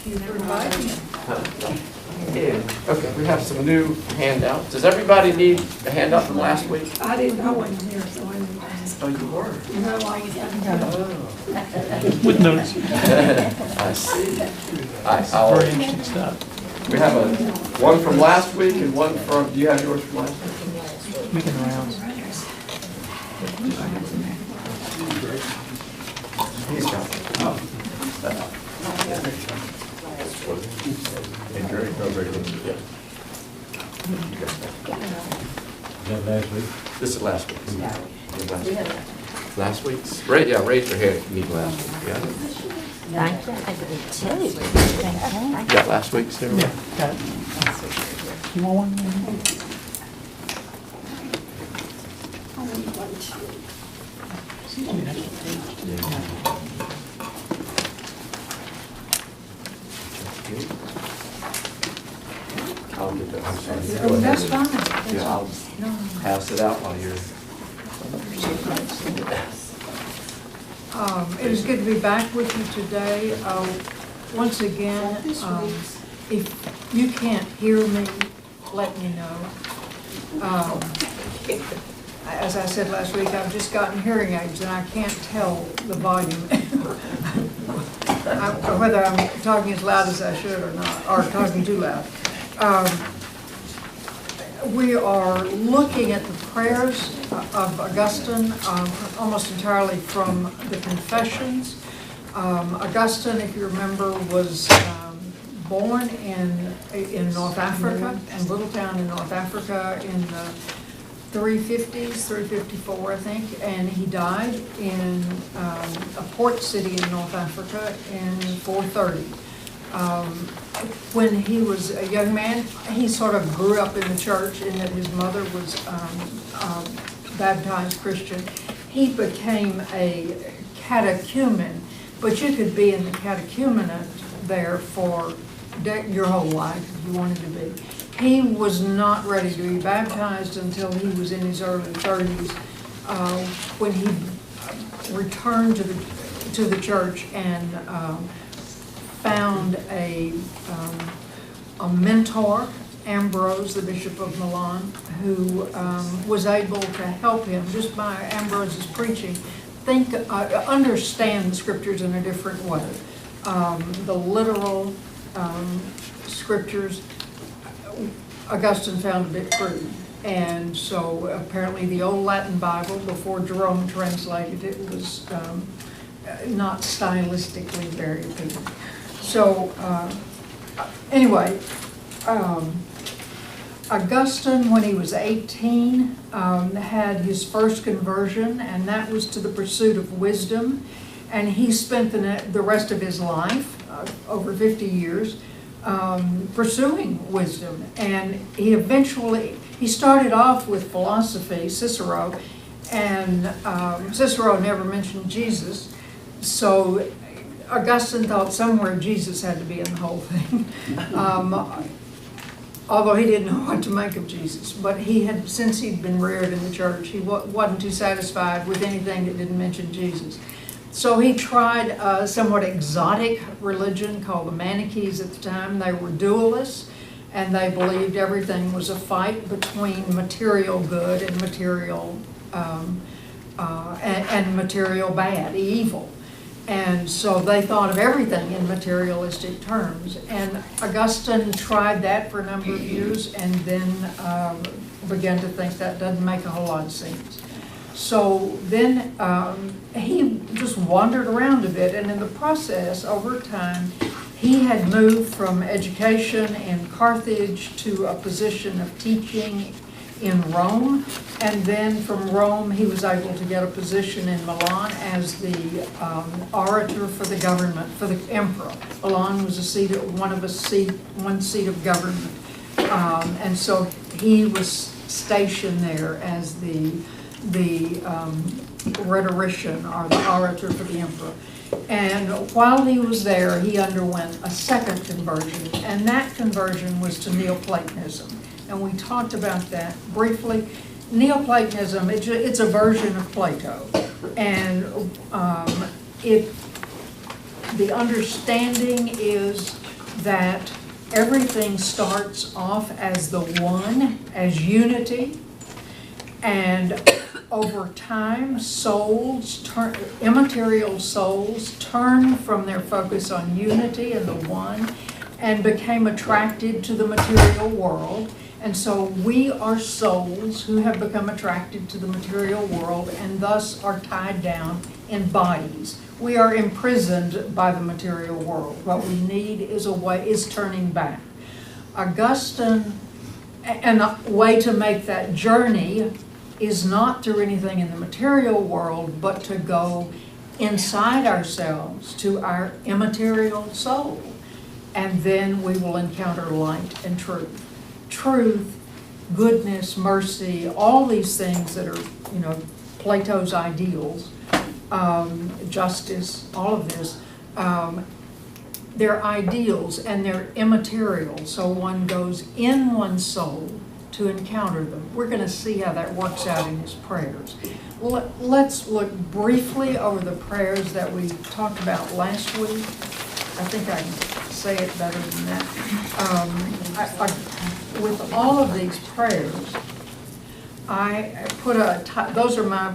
you for inviting me. Yeah. Okay, we have some new handouts. Does everybody need a handout from last week? I didn't, I wasn't here, so I didn't. Oh, you were? No, I was With notes. I see. I'll, Very interesting stuff. we have one from last week and one from, do you have yours from last week? Making the rounds. He's got it. Last week? This is last week. Last week's? Right, yeah, raise your hand if you need last week. Yeah. Thank you. I did too. You got last week's there? Yeah, got it. You want one? I'll get that. I'm sorry. Go Oh, ahead. that's fine. Yeah, I'll pass it out while you're. It was good to be back with you today. Once again, if you can't hear me, let me know. As I said last week, I've just gotten hearing aids and I can't tell the volume. Whether I'm talking as loud as I should or not, or talking too loud. We are looking at the prayers of Augustine, almost entirely from the Confessions. Augustine, if you remember, was born in North Africa, in a little town in North Africa in the 350s, 354, I think, and he died in a port city in North Africa in 430. When he was a young man, he sort of grew up in the church in that his mother was baptized Christian. He became a catechumen, but you could be in the catechumenate there for your whole life if you wanted to be. He was not ready to be baptized until he was in his early 30s, when he returned to the church and found a mentor, Ambrose, the Bishop of Milan, who was able to help him just by Ambrose's preaching, understand the scriptures in a different way. The literal scriptures, Augustine found a bit crude. And so apparently the old Latin Bible, before Jerome translated it, was not stylistically very appealing. So anyway, Augustine, when he was 18, had his first conversion, and that was to the pursuit of wisdom. And he spent the rest of his life, over 50 years, pursuing wisdom. And he started off with philosophy, Cicero, and Cicero never mentioned Jesus. So Augustine thought somewhere Jesus had to be in the whole thing, although he didn't know what to make of Jesus. But since he'd been reared in the church, he wasn't too satisfied with anything that didn't mention Jesus. So he tried a somewhat exotic religion called the Manichees at the time. They were dualists, and they believed everything was a fight between material good and material material bad, evil. And so they thought of everything in materialistic terms. And Augustine tried that for a number of years and then began to think that doesn't make a whole lot of sense. So then he just wandered around a bit, and in the process, over time, he had moved from education in Carthage to a position of teaching in Rome, and then from Rome he was able to get a position in Milan as the orator for the government, for the emperor. Milan was one seat of government, and so he was stationed there as the rhetorician or the orator for the emperor. And while he was there, he underwent a second conversion, and that conversion was to Neoplatonism. And we talked about that briefly. Neoplatonism, it's a version of Plato, and the understanding is that everything starts off as the one, as unity, and over time, immaterial souls turned from their focus on unity and the one and became attracted to the material world. And so we are souls who have become attracted to the material world and thus are tied down in bodies. We are imprisoned by the material world. What we need is turning back. Augustine, and the way to make that journey is not through anything in the material world, but to go inside ourselves to our immaterial soul. And then we will encounter light and truth. Truth, goodness, mercy, all these things that are, Plato's ideals, justice, all of this, they're ideals and they're immaterial. So one goes in one's soul to encounter them. We're going to see how that works out in his prayers. Let's look briefly over the prayers that we talked about last week. I think I can say it better than that. With all of these prayers, I put those are my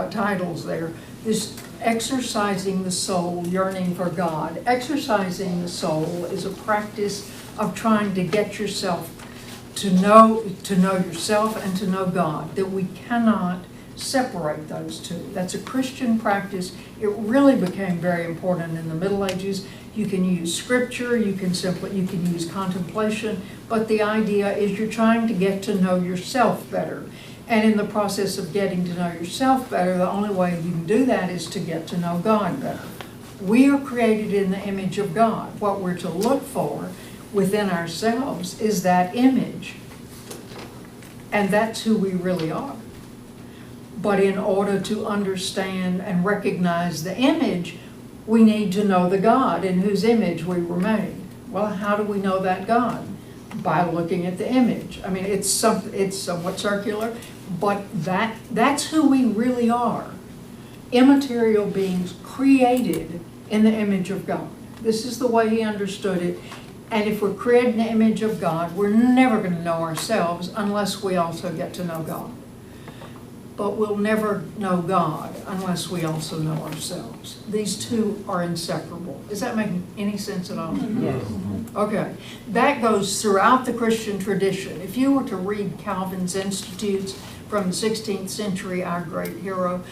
titles there. This exercising the soul, yearning for God. Exercising the soul is a practice of trying to get yourself to know yourself and to know God, that we cannot separate those two. That's a Christian practice. It really became very important in the Middle Ages. You can use scripture, you can use contemplation, but the idea is you're trying to get to know yourself better. And in the process of getting to know yourself better, the only way you can do that is to get to know God better. We are created in the image of God. What we're to look for within ourselves is that image. And that's who we really are. But in order to understand and recognize the image, we need to know the God in whose image we were made. Well, how do we know that God? By looking at the image. I mean, it's somewhat circular, but that's who we really are. Immaterial beings created in the image of God. This is the way he understood it. And if we're created in the image of God, we're never going to know ourselves unless we also get to know God. But we'll never know God unless we also know ourselves. These two are inseparable. Is that making any sense at all? Yes. Okay. That goes throughout the Christian tradition. If you were to read Calvin's Institutes from the 16th century, our great hero,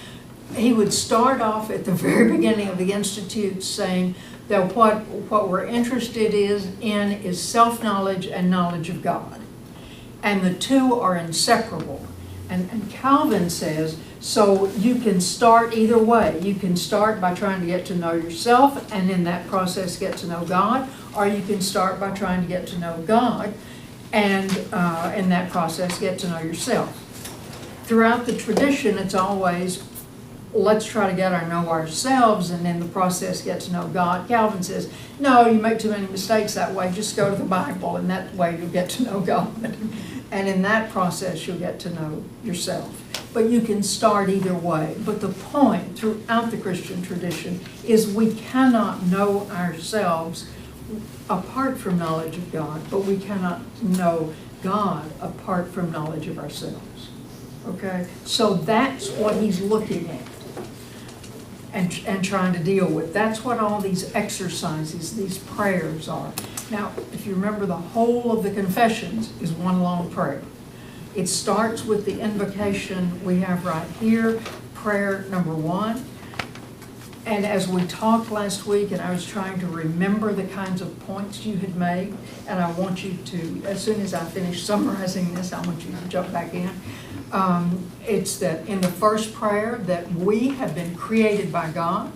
he would start off at the very beginning of the Institutes saying that what we're interested in is self-knowledge and knowledge of God. And the two are inseparable. And Calvin says, so you can start either way. You can start by trying to get to know yourself and in that process get to know God, or you can start by trying to get to know God and in that process get to know yourself. Throughout the tradition, it's always, let's try to know ourselves and in the process get to know God. Calvin says, no, you make too many mistakes that way. Just go to the Bible and that way you'll get to know God. And in that process, you'll get to know yourself. But you can start either way. But the point throughout the Christian tradition is we cannot know ourselves apart from knowledge of God, but we cannot know God apart from knowledge of ourselves. Okay? So that's what he's looking at and trying to deal with. That's what all these exercises, these prayers are. Now, if you remember, the whole of the confessions is one long prayer. It starts with the invocation we have right here, prayer number 1. And as we talked last week, and I was trying to remember the kinds of points you had made, and I want you to, as soon as I finish summarizing this, I want you to jump back in. It's that in the first prayer that we have been created by God,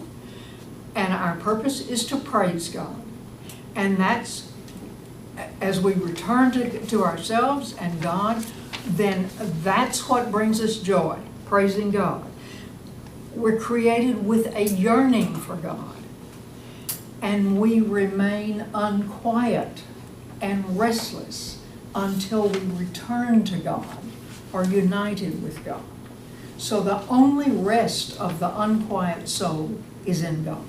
and our purpose is to praise God. And that's, as we return to ourselves and God, then that's what brings us joy, praising God. We're created with a yearning for God. And we remain unquiet and restless until we return to God or united with God. So the only rest of the unquiet soul is in God.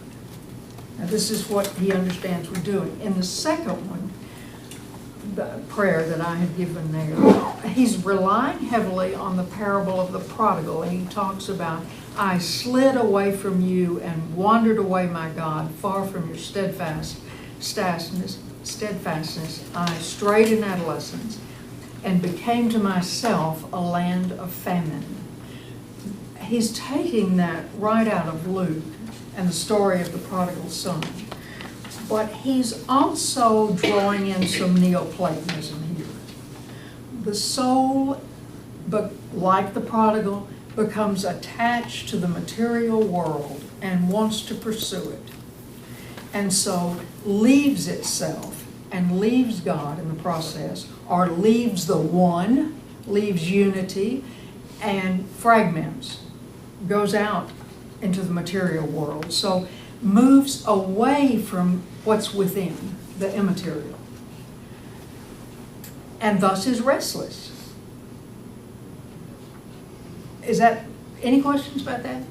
Now, this is what he understands we're doing. In the second one, the prayer that I had given there, he's relying heavily on the parable of the prodigal, and he talks about, I slid away from you and wandered away, my God, far from your steadfastness. I strayed in adolescence and became to myself a land of famine. He's taking that right out of Luke and the story of the prodigal son. But he's also drawing in some Neoplatonism here. The soul, but like the prodigal, becomes attached to the material world and wants to pursue it. And so leaves itself and leaves God in the process, or leaves the one, leaves unity, and fragments, goes out into the material world. So moves away from what's within, the immaterial, and thus is restless. Is that, any questions about that?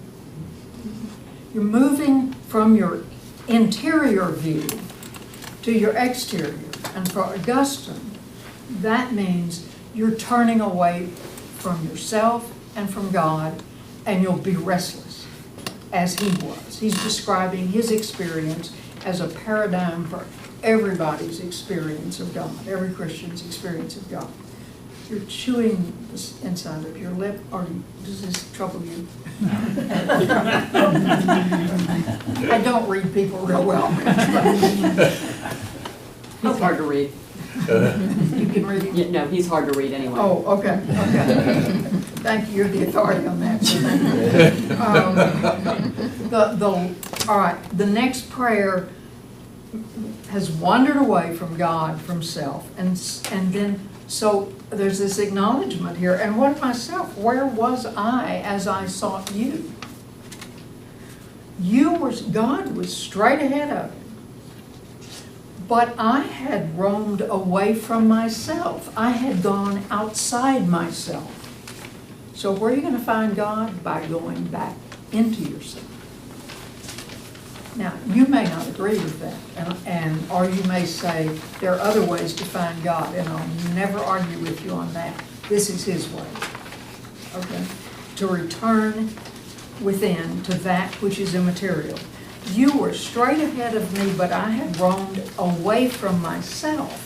You're moving from your interior view to your exterior. And for Augustine, that means you're turning away from yourself and from God, and you'll be restless, as he was. He's describing his experience as a paradigm for everybody's experience of God, every Christian's experience of God. You're chewing the inside of your lip, or does this trouble you? I don't read people real well. He's hard to read. You can read him? Yeah, no, he's hard to read anyway. Oh, okay. Thank you, you're the authority on that. So thank you. All right, the next prayer has wandered away from God, from self, and then, so there's this acknowledgement here, and what of myself? Where was I as I sought you? God was straight ahead of him. But I had roamed away from myself. I had gone outside myself. So where are you going to find God? By going back into yourself. Now, you may not agree with that, or you may say there are other ways to find God, and I'll never argue with you on that. This is his way, okay? To return within to that which is immaterial. You were straight ahead of me, but I had roamed away from myself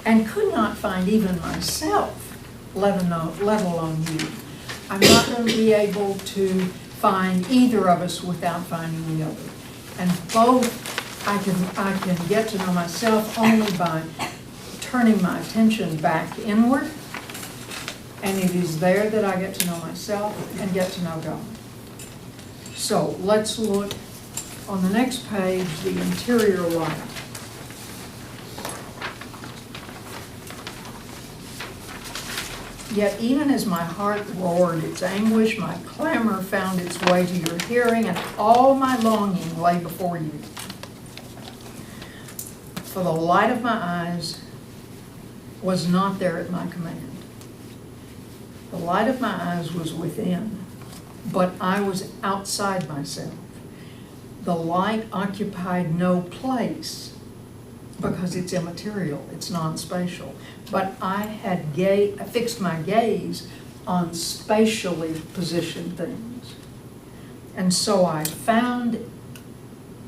and could not find even myself, let alone you. I'm not going to be able to find either of us without finding the other. And both, I can get to know myself only by turning my attention back inward, and it is there that I get to know myself and get to know God. So let's look on the next page, the interior life. Yet even as my heart roared its anguish, my clamor found its way to your hearing, and all my longing lay before you. For the light of my eyes was not there at my command. The light of my eyes was within, but I was outside myself. The light occupied no place because it's immaterial, it's non-spatial. But I had fixed my gaze on spatially positioned things. And so I found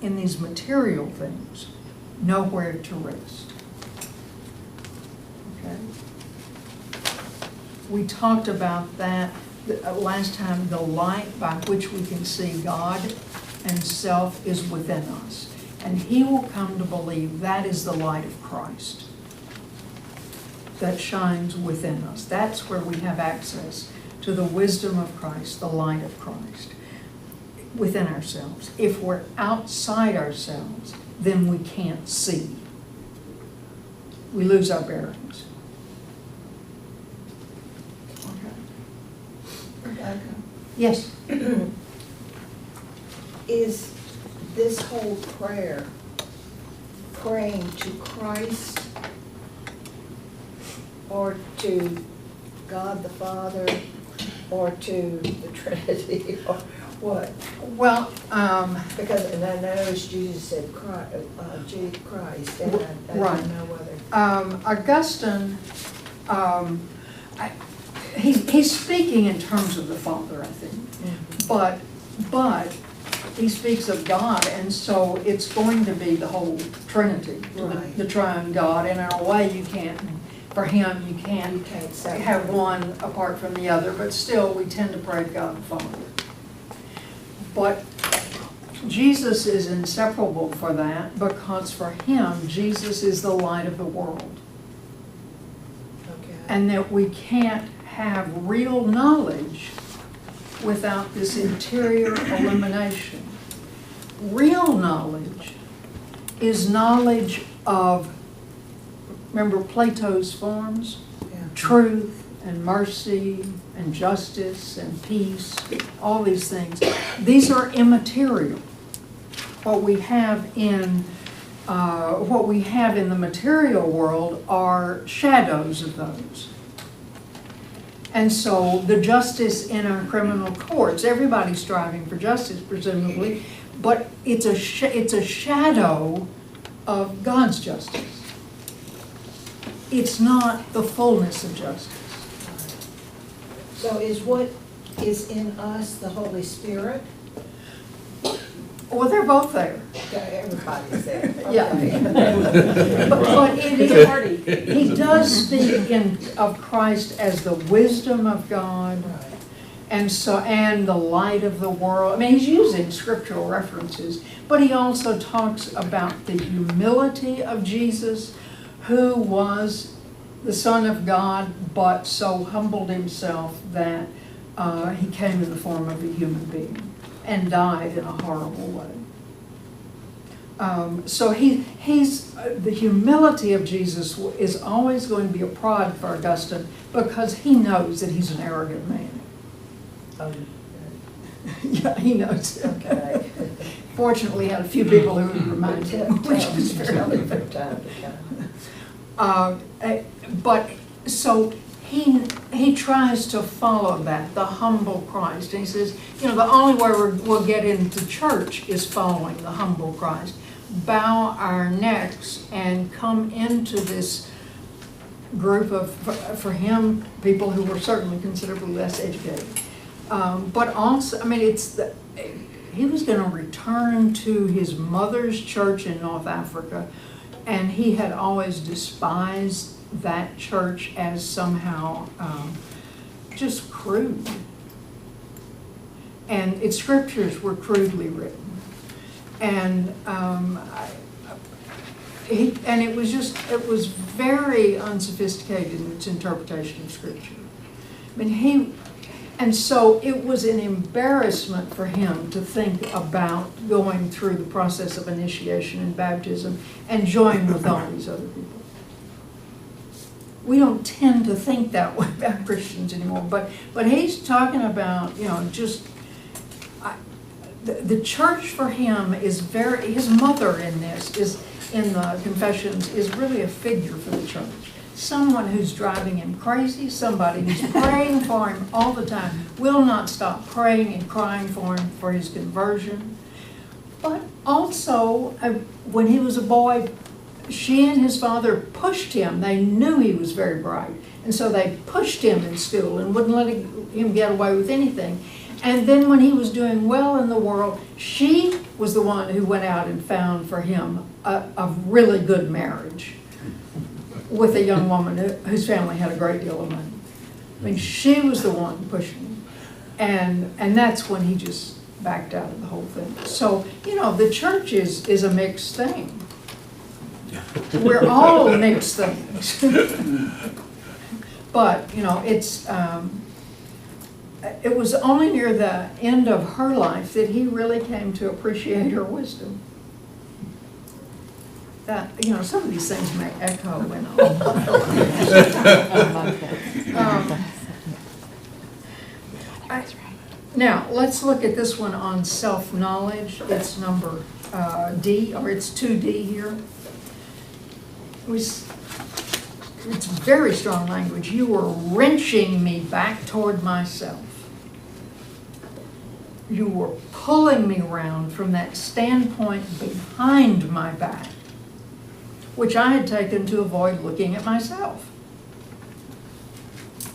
in these material things nowhere to rest. Okay? We talked about that last time. The light by which we can see God and self is within us. And he will come to believe that is the light of Christ that shines within us. That's where we have access to the wisdom of Christ, the light of Christ, within ourselves. If we're outside ourselves, then we can't see. We lose our bearings. Okay. Yes? Is this whole prayer praying to Christ or to God the Father or to the Trinity What? Well, Because, and I noticed Jesus said Christ, and I Right. didn't know whether. Augustine, he's speaking in terms of the Father, I think. But he speaks of God, and so it's going to be the whole Trinity, Right. the triune God, and in a way you can't, for him, you can't You can't separate. have one apart from the other, but still we tend to pray to God the Father. But Jesus is inseparable for that, because for him, Jesus is the light of the world. Okay. And that we can't have real knowledge without this interior illumination. Real knowledge is knowledge of, remember Plato's forms? Yeah. Truth and mercy and justice and peace, all these things. These are immaterial. What we have in the material world are shadows of those. And so the justice in our criminal courts, everybody's striving for justice, presumably, but it's a shadow of God's justice. It's not the fullness of justice. So is what is in us the Holy Spirit? Well, they're both there. Okay, everybody's there. Yeah. Okay. But it is, he does speak of Christ as the wisdom of God, Right. and the light of the world. I mean, he's using scriptural references, but he also talks about the humility of Jesus, who was the Son of God, but so humbled himself that he came in the form of a human being and died in a horrible way. So the humility of Jesus is always going to be a prod for Augustine, because he knows that he's an arrogant man. Yeah, he knows. Okay. Fortunately, he had a few people who would remind him, which was Tell me very from time to time. but so he tries to follow that, the humble Christ. And he says, the only way we'll get into church is following the humble Christ. Bow our necks and come into this group of, for him, people who were certainly considerably less educated. But also, I mean, he was going to return to his mother's church in North Africa, and he had always despised that church as somehow just crude. And its scriptures were crudely written. And it was very unsophisticated in its interpretation of scripture. I mean, and so it was an embarrassment for him to think about going through the process of initiation and baptism and join with all these other people. We don't tend to think that way about Christians anymore, but he's talking about, the church for him is his mother in the Confessions is really a figure for the church. Someone who's driving him crazy, somebody who's praying for him all the time, will not stop praying and crying for him for his conversion. But also, when he was a boy, she and his father pushed him. They knew he was very bright, and so they pushed him in school and wouldn't let him get away with anything. And then when he was doing well in the world, she was the one who went out and found for him a really good marriage with a young woman whose family had a great deal of money. I mean, she was the one pushing him. And that's when he just backed out of the whole thing. So, the church is a mixed thing. We're all mixed things. But, it was only near the end of her life that he really came to appreciate her wisdom. That, some of these things may echo in all Now, let's look at this one on self-knowledge. It's number D, or it's 2D here. It's very strong language. You were wrenching me back toward myself. you were pulling me around from that standpoint behind my back, which I had taken to avoid looking at myself.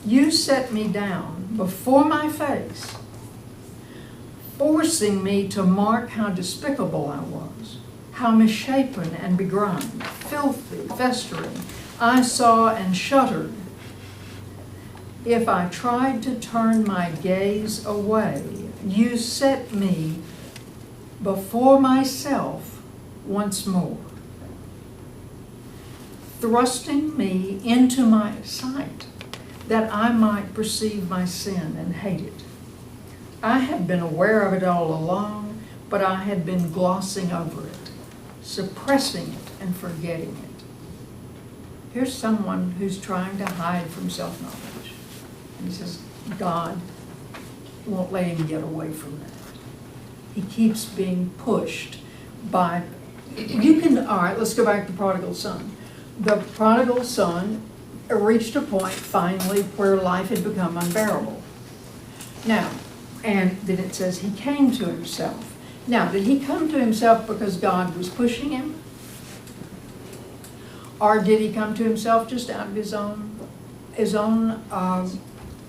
You set me down before my face, forcing me to mark how despicable I was, how misshapen and begrimed, filthy, festering. I saw and shuddered. If I tried to turn my gaze away, you set me before myself once more, thrusting me into my sight, that I might perceive my sin and hate it. I had been aware of it all along, but I had been glossing over it, suppressing it and forgetting it. Here's someone who's trying to hide from self-knowledge. He says, God won't let him get away from that. He keeps being pushed by, all right, let's go back to the prodigal son. The prodigal son reached a point finally where life had become unbearable. Now, and then it says he came to himself. Now, did he come to himself because God was pushing him? Or did he come to himself just out of his own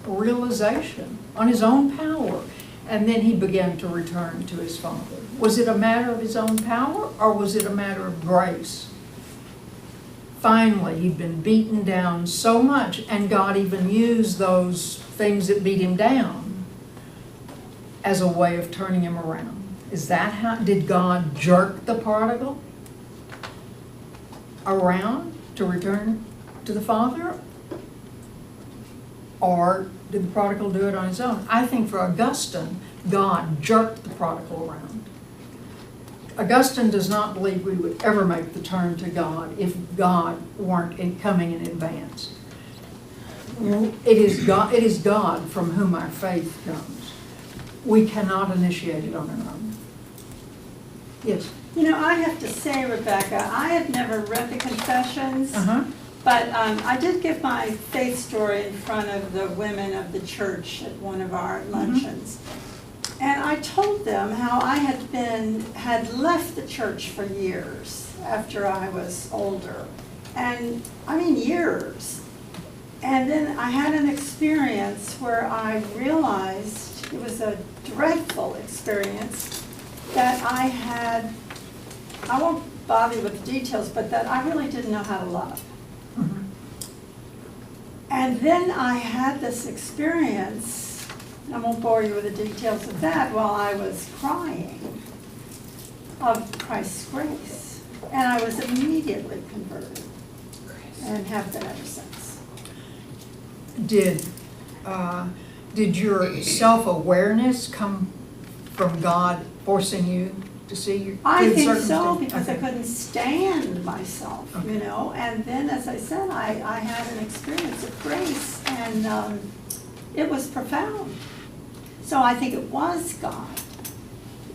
realization, on his own power? And then he began to return to his father. Was it a matter of his own power, or was it a matter of grace? Finally, he'd been beaten down so much, and God even used those things that beat him down as a way of turning him around. Is that how, did God jerk the prodigal around to return to the Father? Or did the prodigal do it on his own? I think for Augustine, God jerked the prodigal around. Augustine does not believe we would ever make the turn to God if God weren't coming in advance. It is God from whom our faith comes. We cannot initiate it on our own. Yes? You know, I have to say, Rebecca, I have never read the Confessions, but I did give my faith story in front of the women of the church at one of our luncheons. And I told them how I had left the church for years after I was older. And I mean years. And then I had an experience where I realized, it was a dreadful experience, that I won't bother you with the details, but that I really didn't know how to love. And then I had this experience, I won't bore you with the details of that, while I was crying, of Christ's grace. And I was immediately converted and have been ever since. Did your self-awareness come from God forcing you to see your I think so, circumstance? because Okay. I couldn't stand myself, Okay. you know. And then, as I said, I had an experience of grace, and it was profound. So I think it was God.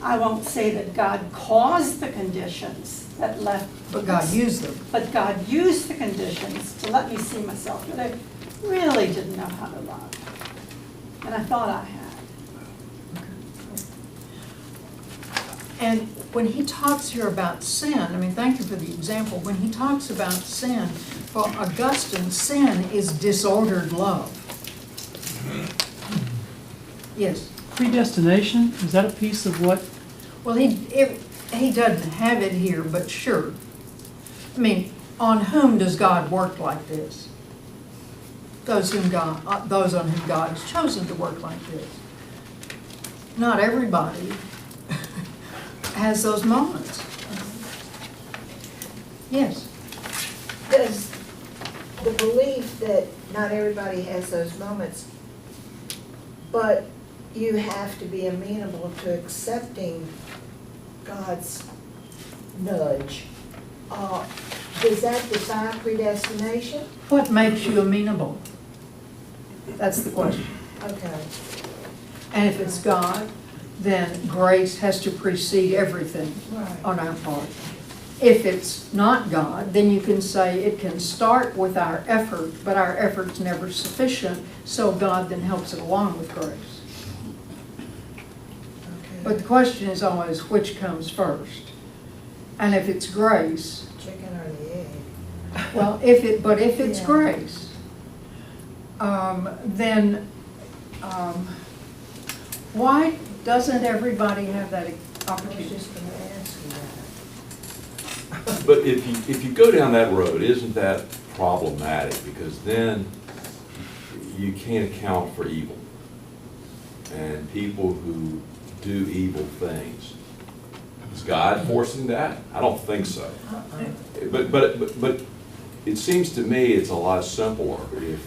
I won't say that God caused the conditions that left. But God used them. But God used the conditions to let me see myself, but I really didn't know how to love. And I thought I had. And when he talks here about sin, I mean, thank you for the example. When he talks about sin, for Augustine, sin is disordered love. Yes? Predestination, is that a piece of what? Well, he doesn't have it here, but sure. I mean, on whom does God work like this? Those on whom God has chosen to work like this. Not everybody has those moments. Yes. Does the belief that not everybody has those moments, but you have to be amenable to accepting God's nudge, does that defy predestination? What makes you amenable? That's the question. Okay. And if it's God, then grace has to precede everything Right. on our part. If it's not God, then you can say it can start with our effort, but our effort's never sufficient, so God then helps it along with grace. But the question is always which comes first. And if it's grace, Chicken or the egg? well, if it's Yeah. grace, then why doesn't everybody have that I was opportunity? just gonna ask you that. But if you go down that road, isn't that problematic? Because then you can't account for evil and people who do evil things. Is God forcing that? I don't think so. But it seems to me it's a lot simpler. If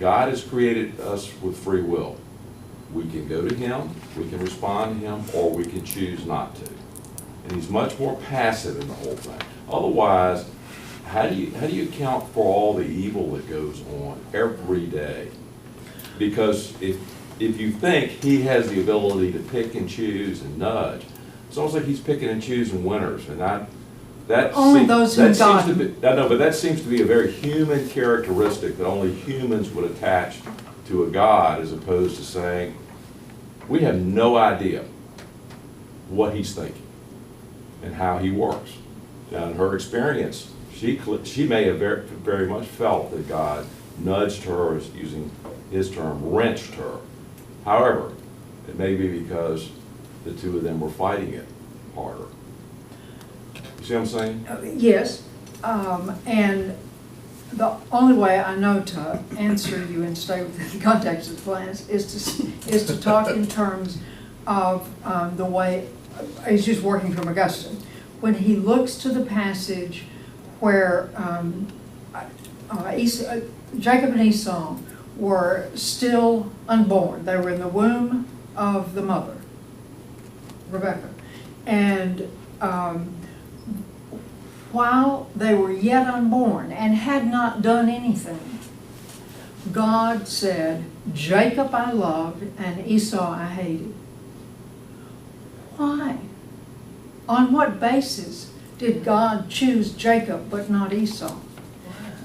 God has created us with free will, we can go to Him, we can respond to Him, or we can choose not to. And He's much more passive in the whole thing. Otherwise, how do you account for all the evil that goes on every day? Because if you think He has the ability to pick and choose and nudge, it's almost like He's picking and choosing winners, and that Only seems- those who that seems got to be- I know, but that seems to be a very human characteristic that only humans would attach to a God, as opposed to saying, we have no idea what He's thinking and how He works. Now, in her experience, she may have very much felt that God nudged her, as using his term, wrenched her. However, it may be because the two of them were fighting it harder. You see what I'm saying? Yes, and the only way I know to answer you and stay within the context of the class is to talk in terms of the way, he's just working from Augustine. When he looks to the passage where Jacob and Esau were still unborn. They were in the womb of the mother, Rebekah. And while they were yet unborn and had not done anything, God said, Jacob I loved and Esau I hated. Why? On what basis did God choose Jacob but not Esau?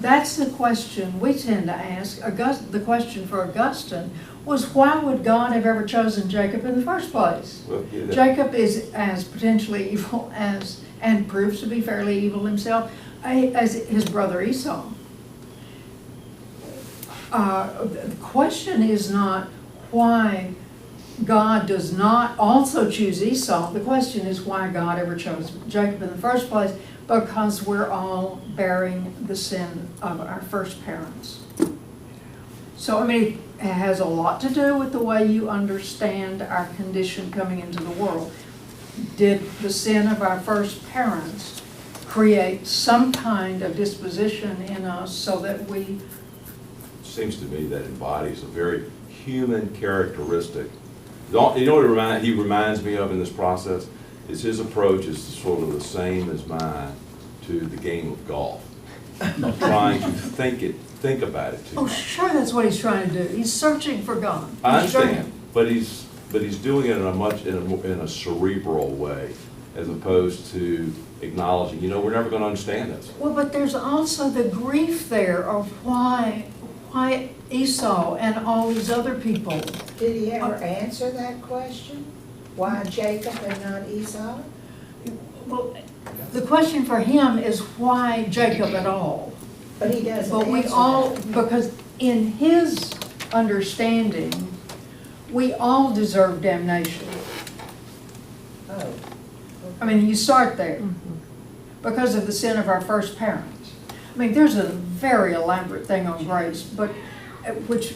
That's the question we tend to ask. The question for Augustine was, why would God have ever chosen Jacob in the first place? Well, yeah, Jacob is as potentially evil as, and proves to be fairly evil himself, as his brother Esau. The question is not why God does not also choose Esau. The question is why God ever chose Jacob in the first place, because we're all bearing the sin of our first parents. So, I mean, it has a lot to do with the way you understand our condition coming into the world. Did the sin of our first parents create some kind of disposition in us so that we... Seems to me that embodies a very human characteristic. You know what he reminds me of in this process? Is his approach is sort of the same as mine to the game of golf. Trying to think about it too Oh, much. sure, that's what he's trying to do. He's searching for God. I He's trying- understand, but he's doing it in a cerebral way, as opposed to acknowledging, we're never going to understand this. Well, but there's also the grief there of why Esau and all these other people. Did he ever answer that question? Why Jacob and not Esau? Well, the question for him is why Jacob at all? But he doesn't But we answer all, that. because in his understanding, we all deserve damnation. Oh. I mean, you start there because of the sin of our first parents. I mean, there's a very elaborate thing on grace, but which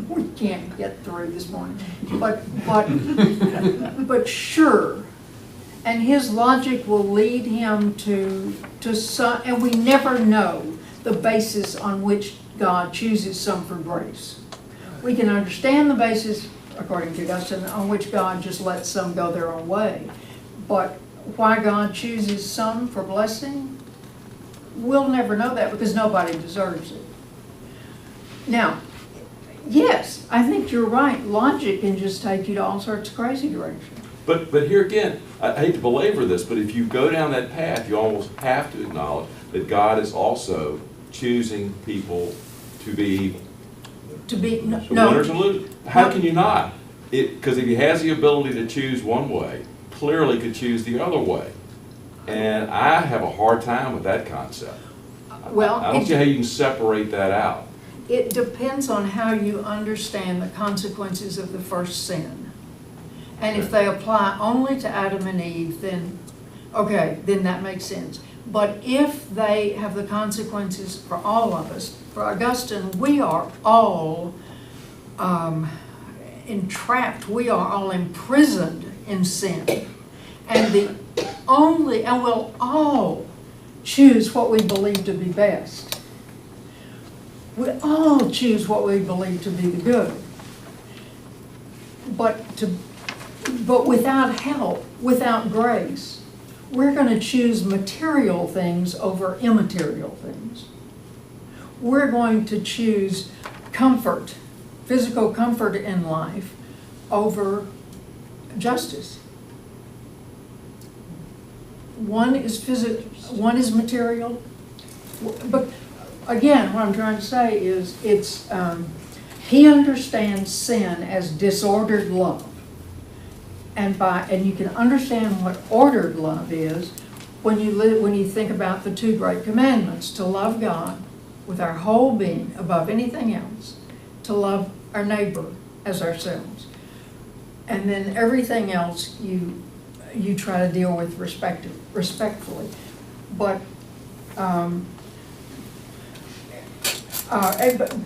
we can't get through this morning. But sure, and his logic will lead him to some, and we never know the basis on which God chooses some for grace. We can understand the basis, according to Augustine, on which God just lets some go their own way. But why God chooses some for blessing, we'll never know that because nobody deserves it. Now, yes, I think you're right. Logic can just take you to all sorts of crazy directions. But here again, I hate to belabor this, but if you go down that path, you almost have to acknowledge that God is also choosing people to be evil. To be, So winners and losers. How can you not? because if he has the ability to choose one way, clearly could choose the other way. And I have a hard time with that concept. Well, I don't see how you can separate that out. it depends on how you understand the consequences of the first sin. And if they apply only to Adam and Eve, then, okay, then that makes sense. But if they have the consequences for all of us, for Augustine, we are all entrapped, we are all imprisoned in sin. And we'll all choose what we believe to be best. We all choose what we believe to be the good. But without help, without grace, we're going to choose material things over immaterial things. We're going to choose comfort, physical comfort in life, over justice. One is material. But again, what I'm trying to say is he understands sin as disordered love. And you can understand what ordered love is when you think about the two great commandments: to love God with our whole being above anything else, to love our neighbor as ourselves, and then everything else you try to deal with respectfully. But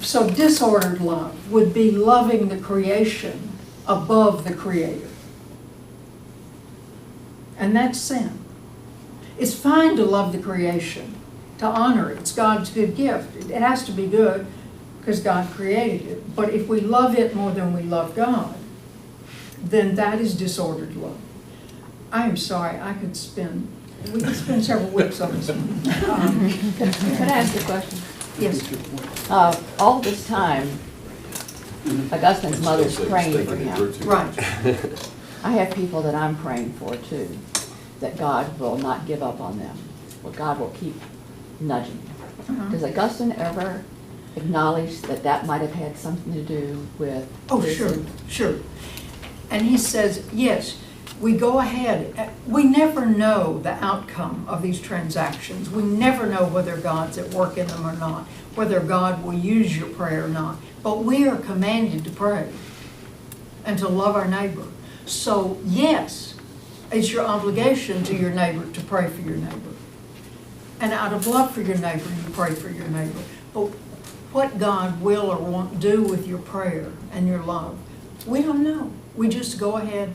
so disordered love would be loving the creation above the Creator. And that's sin. It's fine to love the creation, to honor it. It's God's good gift. It has to be good because God created it. But if we love it more than we love God, then that is disordered love. I am sorry, we could spend several weeks on this one. Can I ask a question? Yes, All this time, Augustine's mother's praying for him. right. I have people that I'm praying for too, that God will not give up on them, or God will keep nudging. Does Augustine ever acknowledge that that might have had something to do with? Oh, his- sure. And he says, yes, we go ahead. We never know the outcome of these transactions. We never know whether God's at work in them or not, whether God will use your prayer or not. But we are commanded to pray and to love our neighbor. So, yes, it's your obligation to your neighbor to pray for your neighbor. And out of love for your neighbor, you pray for your neighbor. But what God will or won't do with your prayer and your love, we don't know. We just go ahead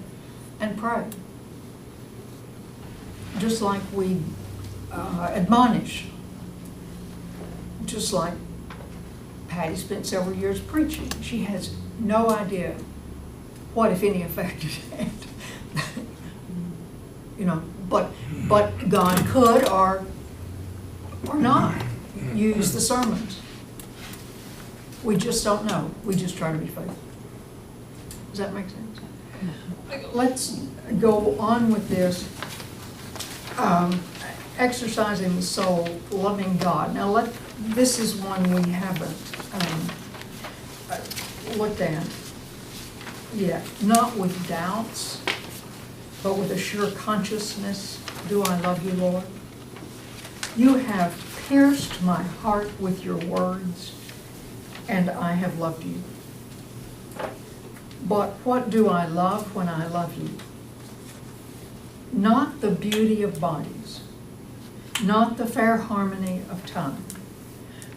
and pray. Just like we admonish. Just like Patty spent several years preaching. She has no idea what, if any, effect it had. But God could or not use the sermons. We just don't know. We just try to be faithful. Does that make sense? Let's go on with this. Exercising the soul, loving God. Now this is one we haven't looked at yet. Not with doubts, but with a sure consciousness. Do I love you, Lord? You have pierced my heart with your words, and I have loved you. But what do I love when I love you? Not the beauty of bodies, not the fair harmony of time,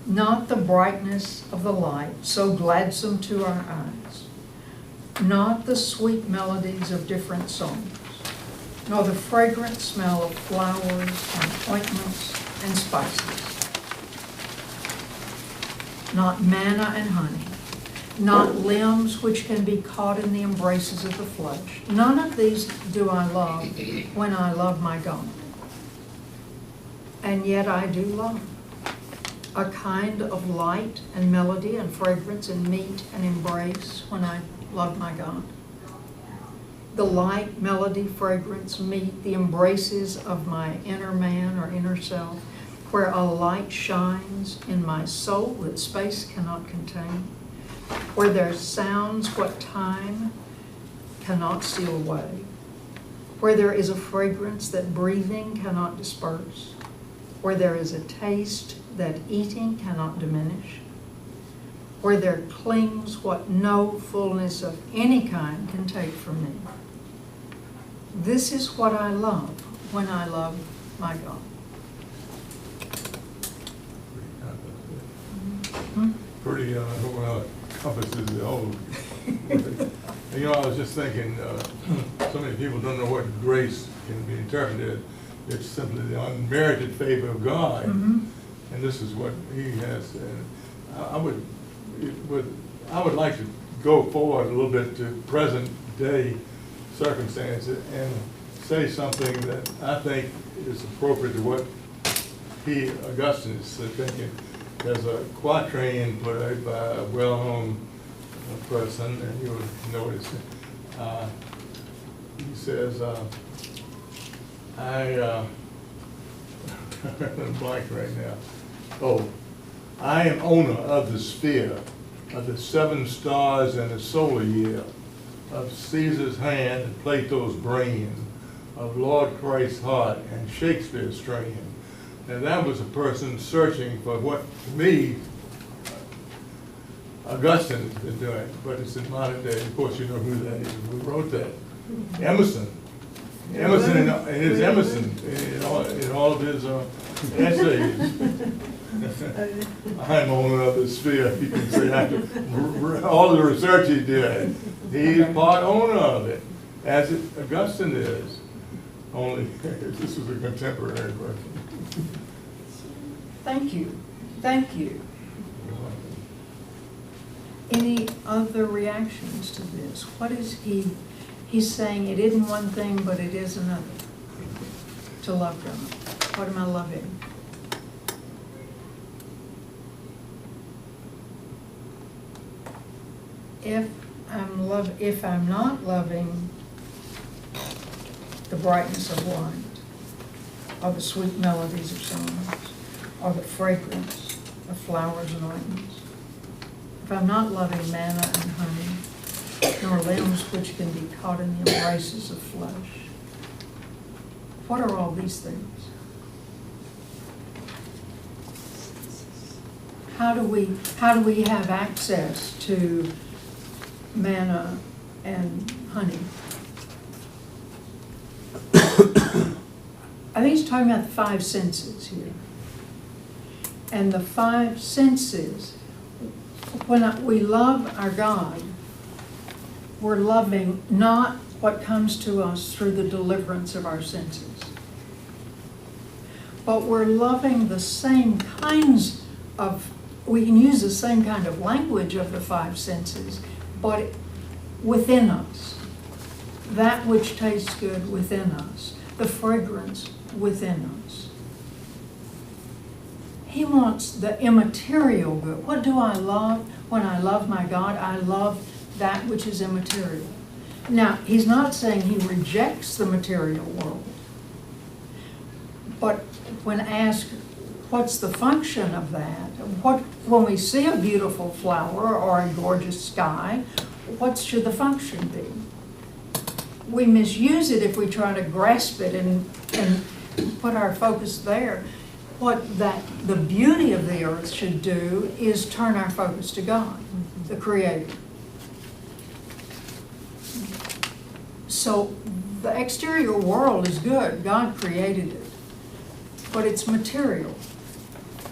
not the brightness of the light so gladsome to our eyes, not the sweet melodies of different songs, nor the fragrant smell of flowers and ointments and spices, not manna and honey, not limbs which can be caught in the embraces of the flesh. None of these do I love when I love my God. And yet I do love a kind of light and melody and fragrance and meat and embrace when I love my God. The light, melody, fragrance, meat, the embraces of my inner man or inner self, where a light shines in my soul that space cannot contain, where there sounds what time cannot steal away, where there is a fragrance that breathing cannot disperse, where there is a taste that eating cannot diminish, where there clings what no fullness of any kind can take from me. This is what I love when I love my God. Pretty, well, encompasses the whole. You know, I was just thinking, so many people don't know what grace can be interpreted. It's simply the unmerited favor of God. And this is what he has said. I would like to go forward a little bit to present day circumstances and say something that I think is appropriate to what Augustine is thinking. There's a quatrain put out by a well-known person, and you'll notice it. He says, I'm blank right now. Oh, I am owner of the sphere, of the 7 stars and the solar year, of Caesar's hand and Plato's brain, of Lord Christ's heart and Shakespeare's strain. And that was a person searching for what, to me, Augustine has been doing, but it's in modern day. Of course, you know who that is, who wrote that. Emerson. Emerson, in his Emerson, in all of his essays. I'm owner of the sphere, you can say, after all the research he did. He's part owner of it, as Augustine is. Only, this was a contemporary version. Thank you. Thank you. Any other reactions to this? What is he's saying it isn't one thing, but it is another. To love God. What am I loving? If I'm not loving the brightness of light, or the sweet melodies of songs, or the fragrance of flowers and ointments, if I'm not loving manna and honey, nor limbs which can be caught in the embraces of flesh, what are all these things? How do we have access to manna and honey? I think he's talking about the 5 senses here. And the 5 senses, when we love our God, we're loving not what comes to us through the deliverance of our senses, but we're loving the same kinds of, we can use the same kind of language of the 5 senses, but within us. That which tastes good within us. The fragrance within us. He wants the immaterial good. What do I love when I love my God? I love that which is immaterial. Now, he's not saying he rejects the material world. But when asked, what's the function of that? When we see a beautiful flower or a gorgeous sky, what should the function be? We misuse it if we try to grasp it and put our focus there. What the beauty of the earth should do is turn our focus to God, the Creator. So the exterior world is good. God created it. But it's material.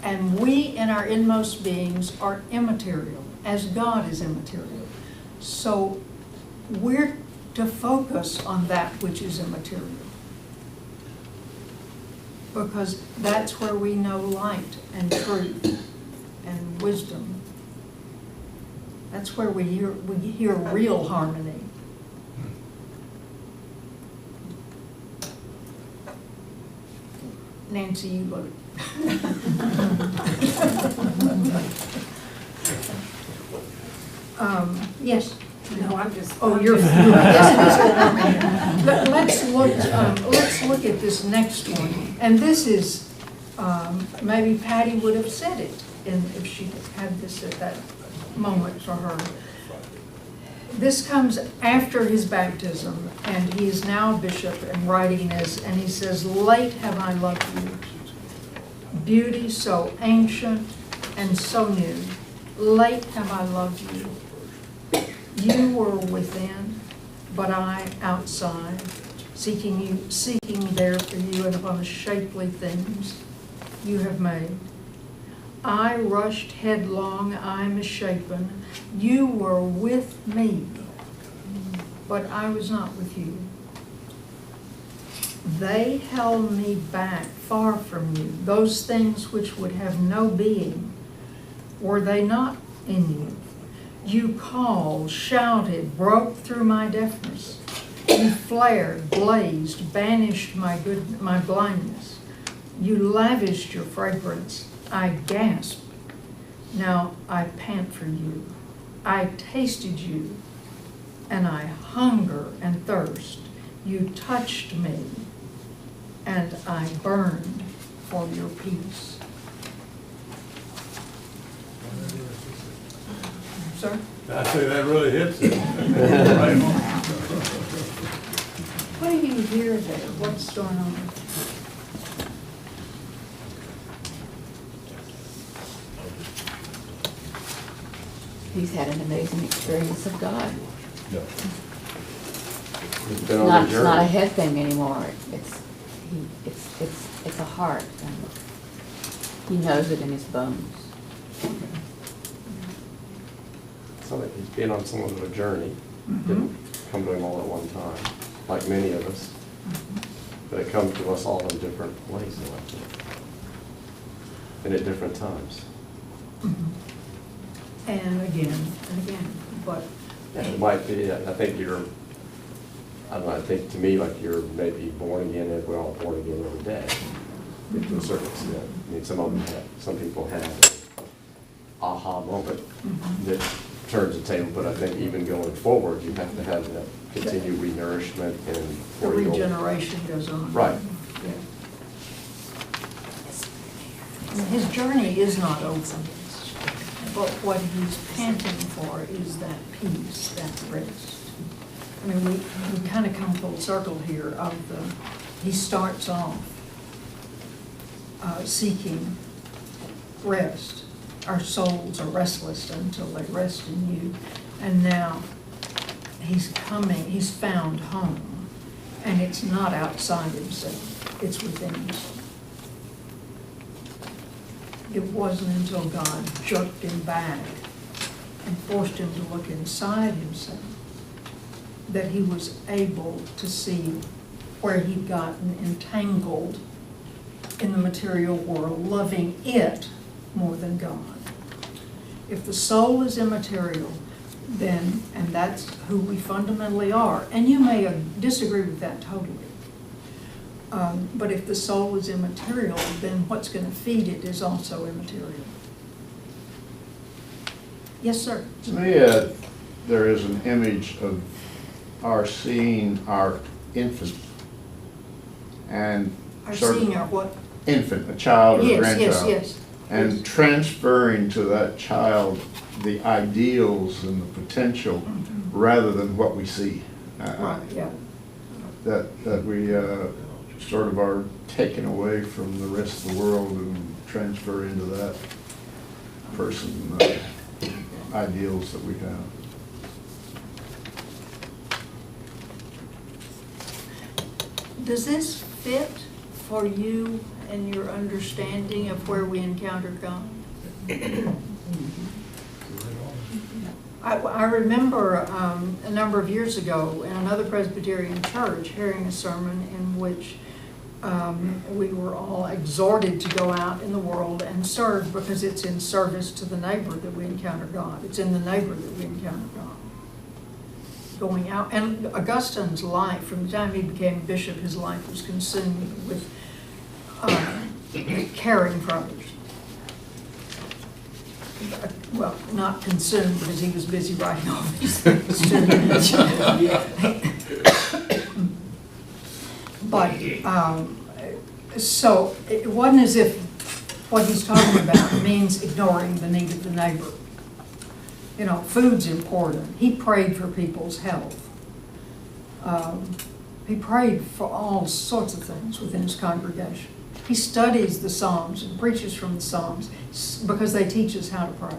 And we in our inmost beings are immaterial, as God is immaterial. So we're to focus on that which is immaterial, because that's where we know light and truth and wisdom. That's where we hear real harmony. Nancy, you look. Yes. No, I'm just. Oh, you're. Yes, it is. Let's look at this next one, and this is maybe Patty would have said it if she had this at that moment for her. this comes after his baptism, and he is now a bishop and writing this, and he says, "Late have I loved you, beauty so ancient and so new. Late have I loved you. You were within, but I outside, seeking there for you and upon the shapely things you have made. I rushed headlong, I misshapen. You were with me, but I was not with you. They held me back far from you. Those things which would have no being, were they not in you? You called, shouted, broke through my deafness. You flared, blazed, banished my blindness. You lavished your fragrance. I gasped. Now I pant for you. I tasted you, and I hunger and thirst. You touched me, and I burned for your peace." Sir? I say that really hits it. Right on. What do you hear there? What's going on? He's had an amazing experience of God. He's been on It's the not a journey. head thing anymore. It's a heart, and he knows it in his bones. So that he's been on somewhat of a journey. Didn't come to him all at one time, like many of us. But it comes to us all in different ways, though, I think. And at different times. And again, but And it might be, I think you're, I don't know, I think to me, like you're maybe born again, as we're all born again every day, to a certain extent. I mean, some people have an aha moment that turns the table, but I think even going forward, you have to have that continued re-nourishment and. the where you'll- regeneration goes on. Right. Yeah. And his journey is not over, but what he's panting for is that peace, that rest. I mean, we kind of come full circle here of he starts off seeking rest. Our souls are restless until they rest in you. And now he's found home. And it's not outside himself, it's within himself. It wasn't until God jerked him back and forced him to look inside himself that he was able to see where he'd gotten entangled in the material world, loving it more than God. If the soul is immaterial, then, and that's who we fundamentally are, and you may disagree with that totally, but if the soul is immaterial, then what's going to feed it is also immaterial. Yes, sir? To me, there is an image of our seeing our infant and Our sort of seeing our what? infant, a child or Yes, grandchild. yes. And transferring to that child the ideals and the potential rather than what we see. Right, yeah. That we sort of are taken away from the rest of the world and transfer into that person ideals that we have. Does this fit for you and your understanding of where we encounter God? I remember a number of years ago in another Presbyterian church hearing a sermon in which we were all exhorted to go out in the world and serve because it's in service to the neighbor that we encounter God. It's in the neighbor that we encounter God. Going out, and Augustine's life, from the time he became bishop, his life was consumed with caring for others. Well, not consumed because he was busy writing all these things too. But, so it wasn't as if what he's talking about means ignoring the need of the neighbor. food's important. He prayed for people's health. He prayed for all sorts of things within his congregation. He studies the Psalms and preaches from the Psalms because they teach us how to pray.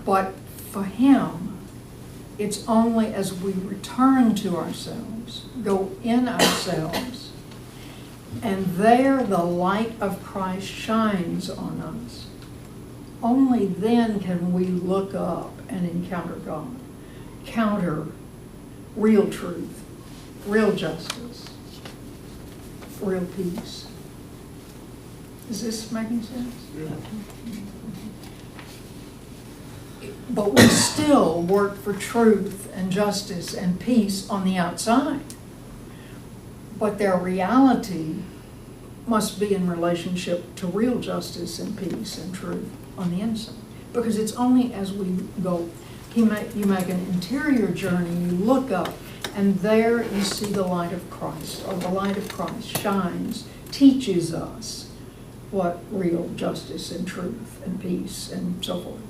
But for him, it's only as we return to ourselves, go in ourselves, and there the light of Christ shines on us. Only then can we look up and encounter God, encounter real truth, real justice, real peace. Is this making sense? Yeah. But we still work for truth and justice and peace on the outside. But their reality must be in relationship to real justice and peace and truth on the inside. Because it's only as we go, you make an interior journey, you look up, and there you see the light of Christ, or the light of Christ shines, teaches us what real justice and truth and peace and so forth,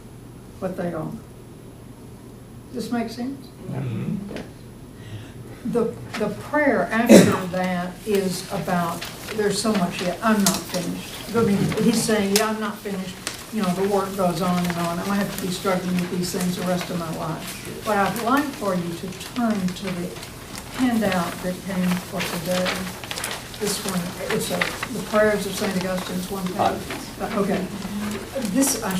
what they are. Does this make sense? Mhm. The prayer after that is about, there's so much yet, I'm not finished. I mean, he's saying, yeah, I'm not finished. The work goes on and on. I'm going to have to be struggling with these things the rest of my life. But I'd like for you to turn to the handout that came for today. This one, it's the prayers of St. Augustine's one page. Okay. This, I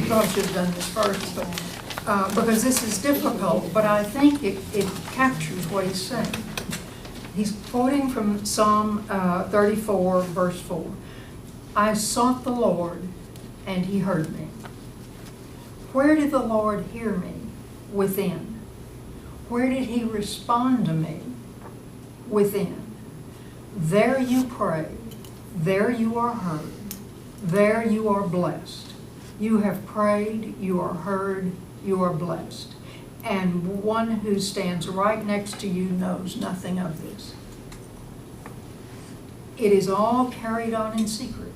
probably should have done this first, but because this is difficult, but I think it captures what he's saying. He's quoting from Psalm 34, verse 4. I sought the Lord, and he heard me. Where did the Lord hear me? Within. Where did he respond to me? Within. There you pray, there you are heard, there you are blessed. You have prayed, you are heard, you are blessed. And one who stands right next to you knows nothing of this. It is all carried on in secret,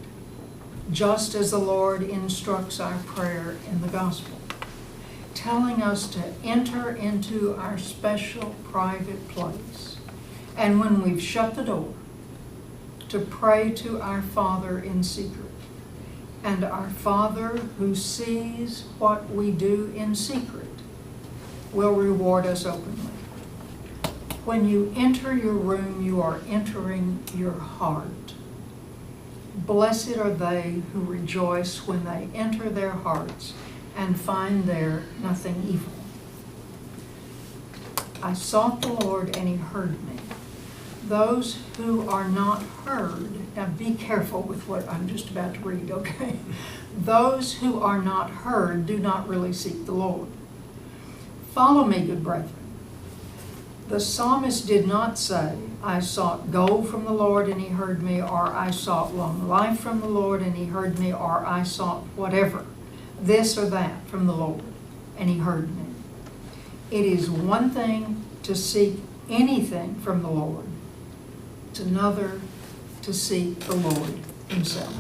just as the Lord instructs our prayer in the gospel, telling us to enter into our special private place. And when we've shut the door, to pray to our Father in secret. And our Father who sees what we do in secret will reward us openly. When you enter your room, you are entering your heart. Blessed are they who rejoice when they enter their hearts and find there nothing evil. I sought the Lord and he heard me. Those who are not heard, now be careful with what I'm just about to read, okay? Those who are not heard do not really seek the Lord. Follow me, good brethren. The psalmist did not say, I sought gold from the Lord and he heard me, or I sought long life from the Lord and he heard me, or I sought whatever, this or that from the Lord and he heard me. It is one thing to seek anything from the Lord. It's another to seek the Lord himself.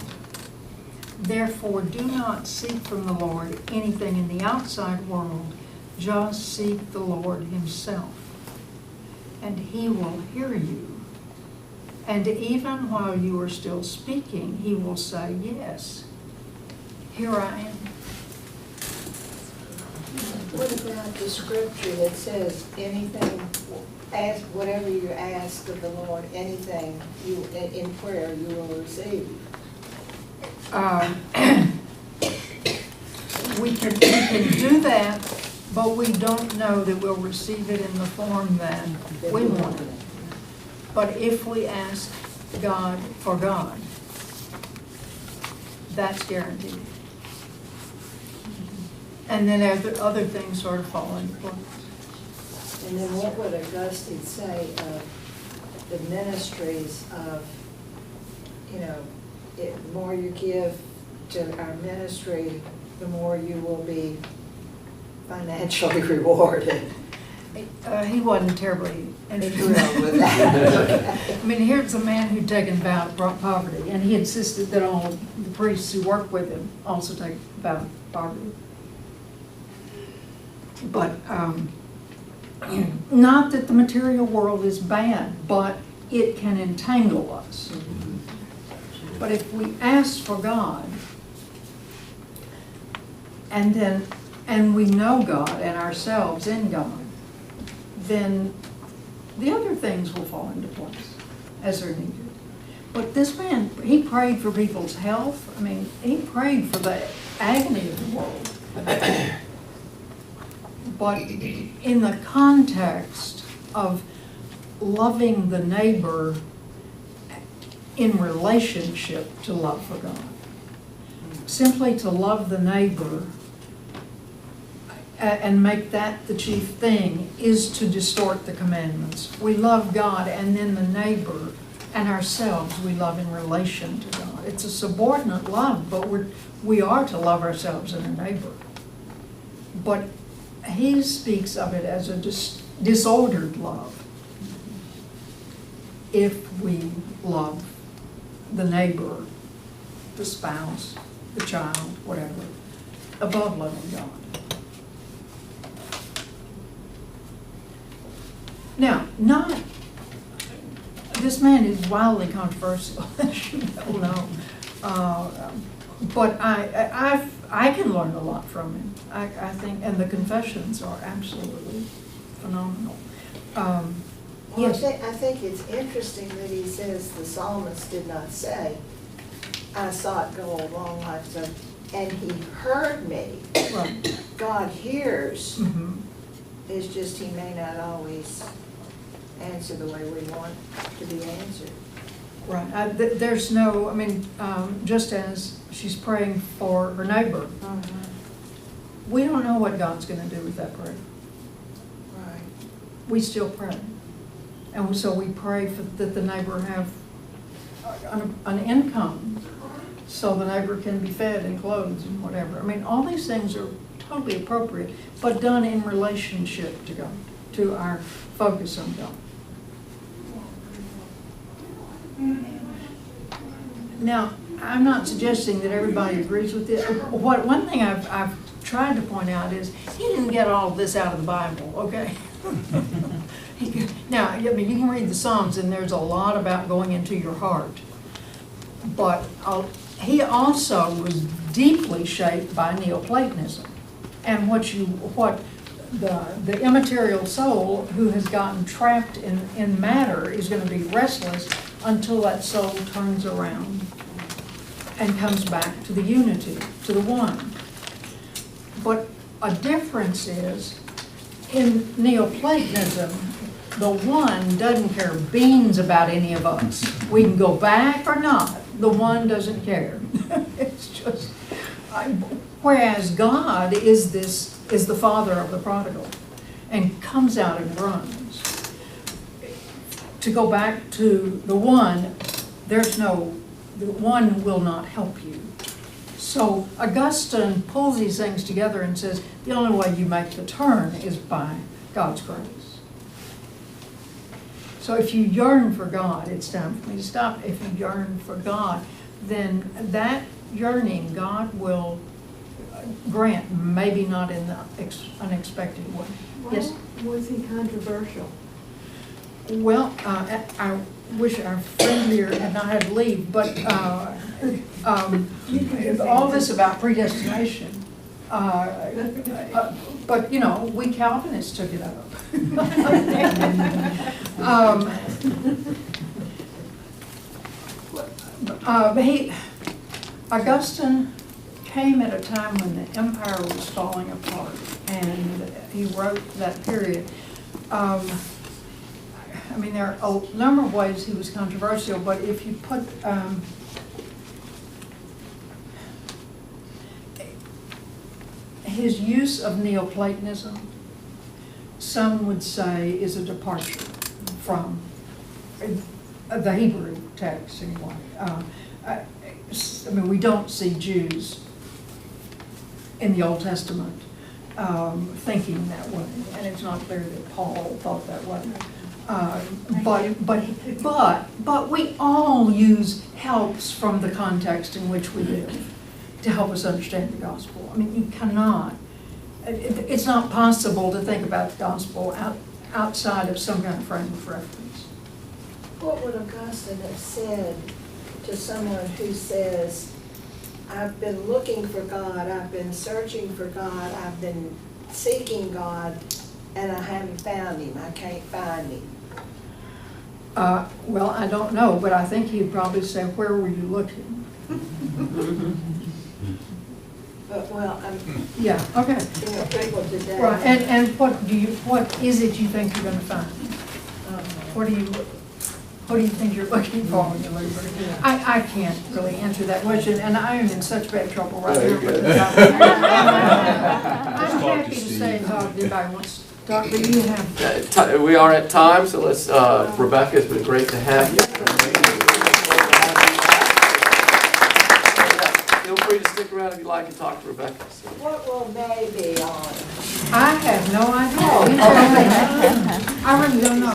Therefore, do not seek from the Lord anything in the outside world, just seek the Lord himself. And he will hear you. And even while you are still speaking, he will say, yes, here I am. What about the scripture that says anything, ask whatever you ask of the Lord, anything you in prayer you will receive? We can do that, but we don't know that we'll receive it in the form that we want it. But if we ask God for God, that's guaranteed. And then other things sort of fall into place. And then what would Augustine say of the ministries of, the more you give to our ministry, the more you will be financially rewarded. He wasn't terribly interested. Thrilled with that. I mean, here's a man who'd taken a vow of poverty, and he insisted that all the priests who worked with him also take a vow of poverty. But, not that the material world is bad, but it can entangle us. But if we ask for God, and we know God and ourselves in God, then the other things will fall into place as they're needed. But this man, he prayed for people's health. I mean, he prayed for the agony of the world. But in the context of loving the neighbor in relationship to love for God. Simply to love the neighbor and make that the chief thing is to distort the commandments. We love God, and then the neighbor and ourselves we love in relation to God. It's a subordinate love, but we are to love ourselves and our neighbor. But he speaks of it as a disordered love. If we love the neighbor, the spouse, the child, whatever, above loving God. Now, this man is wildly controversial, as you all know, but I can learn a lot from him. I think, and the confessions are absolutely phenomenal. Yes. I think it's interesting that he says the psalmist did not say, I sought God a long life, and he heard me. Right. God hears. Mm-hmm. It's just he may not always answer the way we want to be answered. Right. There's no, I mean, just as she's praying for her neighbor, we don't know what God's going to do with that prayer. Right. We still pray. And so we pray that the neighbor have an income so the neighbor can be fed and clothed and whatever. I mean, all these things are totally appropriate, but done in relationship to God, to our focus on God. Now, I'm not suggesting that everybody agrees with this. One thing I've tried to point out is he didn't get all of this out of the Bible, okay? Now, I mean, you can read the Psalms, and there's a lot about going into your heart. But he also was deeply shaped by Neoplatonism, and what the immaterial soul who has gotten trapped in matter is going to be restless until that soul turns around and comes back to the unity, to the one. But a difference is, in Neoplatonism, the one doesn't care beans about any of us. We can go back or not. The one doesn't care. It's just, whereas God is the father of the prodigal and comes out and runs. To go back to the one, the one will not help you. So Augustine pulls these things together and says, the only way you make the turn is by God's grace. So if you yearn for God, it's time for me to stop. If you yearn for God, then that yearning God will grant, maybe not in the unexpected way. Yes? Was he controversial? Well, I wish our friend here had not had to leave, but all this about predestination, but you know, we Calvinists took it up. Augustine came at a time when the empire was falling apart, and he wrote that period. I mean, there are a number of ways he was controversial, but if you put his use of Neoplatonism, some would say, is a departure from the Hebrew text anyway. I mean, we don't see Jews in the Old Testament thinking that way, and it's not clear that Paul thought that way. But we all use helps from the context in which we live to help us understand the gospel. I mean, you cannot, it's not possible to think about the gospel outside of some kind of frame of reference. What would Augustine have said to someone who says, I've been looking for God, I've been searching for God, I've been seeking God, and I haven't found him, I can't find him? Well, I don't know, but I think he'd probably say, where were you looking? But, well, Yeah, okay. people today. Right, and what is it you think you're gonna find? What do you think you're looking for when you look for it? I can't really answer that question, and I am in such bad trouble right now. I'm happy to stay and talk if anybody wants to talk, but you have. We are at time, so let's, Rebecca, it's been great to have you. Feel free to stick around if you'd like to talk to Rebecca. So. What will May be on? I have no idea. I really don't know.